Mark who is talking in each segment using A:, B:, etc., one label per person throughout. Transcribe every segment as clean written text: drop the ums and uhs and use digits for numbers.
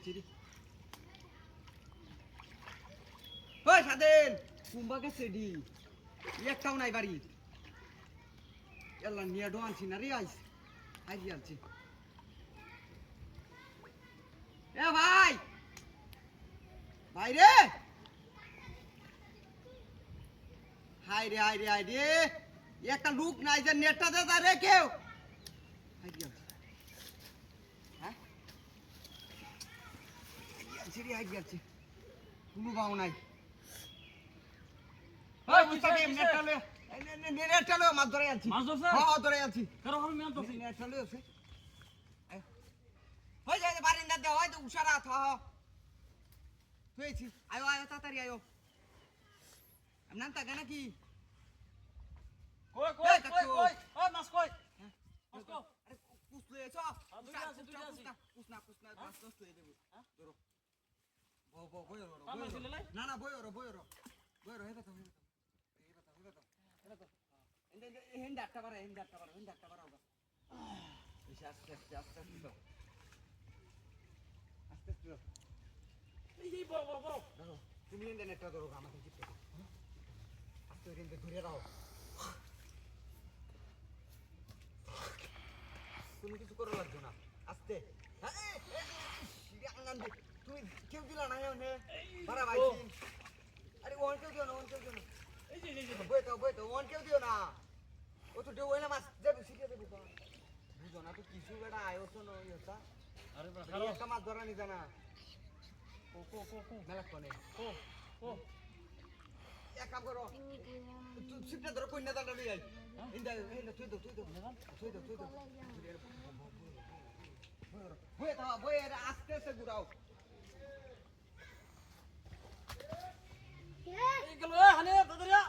A: চিরি ওই স্বাধীন কুম্বা গেছে ডি একটাও নাই বাড়ি এলা নিয়ে ডোয়ান সিনারি আইস আইজি আনছি এ ভাই ভাই রে হাই রে হাই রে হাই রে একটা লুক নাই যে নেটটা দে রে কেউ আইজি আনছি হ্যাঁ আইজি রে আইজি আনছি কোনো বাউ নাই ওই মুস্তাকিম নেটটা লে নেটটা লে মাছ ধরে আনছি
B: মাছ ধরছ
A: হ্যাঁ ধরে আনছি
B: কারো আমি মেন তো
A: নেটটা লে আছে হই যায় বারিন্দা দে হয় তো উশারা থ তুইছি আয়ো আয়ো তাড়াতাড়ি আয়ো আমনান তা গানা কি
B: কই কই কই কই ওই মাছ কই মাছ কো
A: আরে কুছ লয়ে চ
B: দুইটা আছে
A: কুছ না মাছ নষ্ট হয়ে দেব ধরো বই রো
B: আমি ছিলে লাই
A: না না বই রো হেবা তো হেন্দা একটা বারে হেন্দা একটা বারে ওগা এসে আস্তে আস্তে
B: এই বড়
A: ধরো তুমি হেন্দা নেটটা ধরো আমাকে জিততে আস্তে হেন্দা ধরে দাও তুমি কিছু করে লাগছো না আস্তে তুমি কেউ দিলা না এনে বাড়া ভাই আরে ওন কেউ দিও না
B: এই যে
A: বই তো ওন কেউ দিও না ও তো দেও না মাছ দেবে শিখে দেবো বুঝো না তো কিছু বেটা আয়ো তো নই হতা
B: আরে বাবা
A: আরে একটা মাছ ধরা নি জানা
B: কো
A: মেলা কোনে
B: কো
A: এক কাম করো তুই শিখতে ধরো কইনা দাঁড়া লই আই ইন্দা তুই দাও বই আস্তে আস্তে ঘুরাও
B: এই গেল হানিফ দাদরিয়া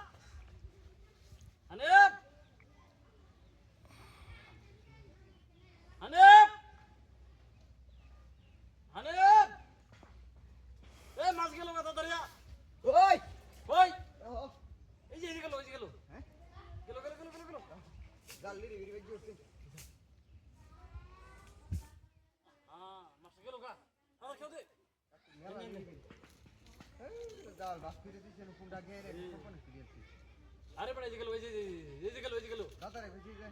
B: হানিফ এই মাছ গেল না দাদরিয়া
A: ওই
B: ওই এই যে গেল
A: হ্যাঁ
B: গেল
A: গালি রে বিরি বেজে
B: মাছ গেল গা আর কেউ দে
A: দাল বাস ফিরে দিছে না পুন্ডা গেরে কোন ফিরেছি
B: আরে বড় এই যে গেল
A: দাদা রে বেশি যে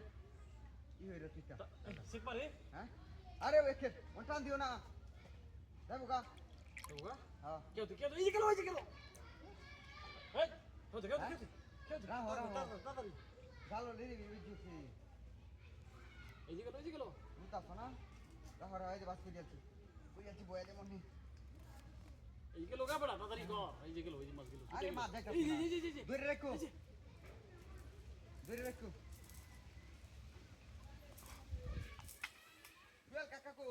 A: ই হইলো তুইটা
B: শিখ পারে
A: হ্যাঁ আরে ওকে ওটান দিও না দেবো গা হ্যাঁ
B: কেউ এই যে গেল এই
A: না হরা
B: তাড়াতাড়ি
A: গালো রে বিরি বেজে
B: এই যে গেল
A: উতা শোনা হরা এই যে বাস ফিরে যাচ্ছি বুঝাচ্ছি বয়া দে মনি
B: এই যে গেল গা বড় তাড়াতাড়ি কর এই যে গেল এই যে মাছ গেল
A: আরে মাছ দেখ
B: এই
A: ধরে রাখো বেল কাকা কো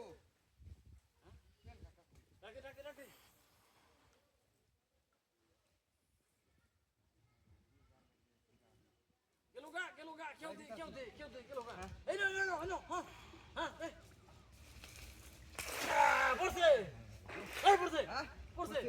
B: রাখে গেল গা কেউ দে গেল গা এই no হ্যাঁ পড়ছে
A: হ্যাঁ
B: পড়ছে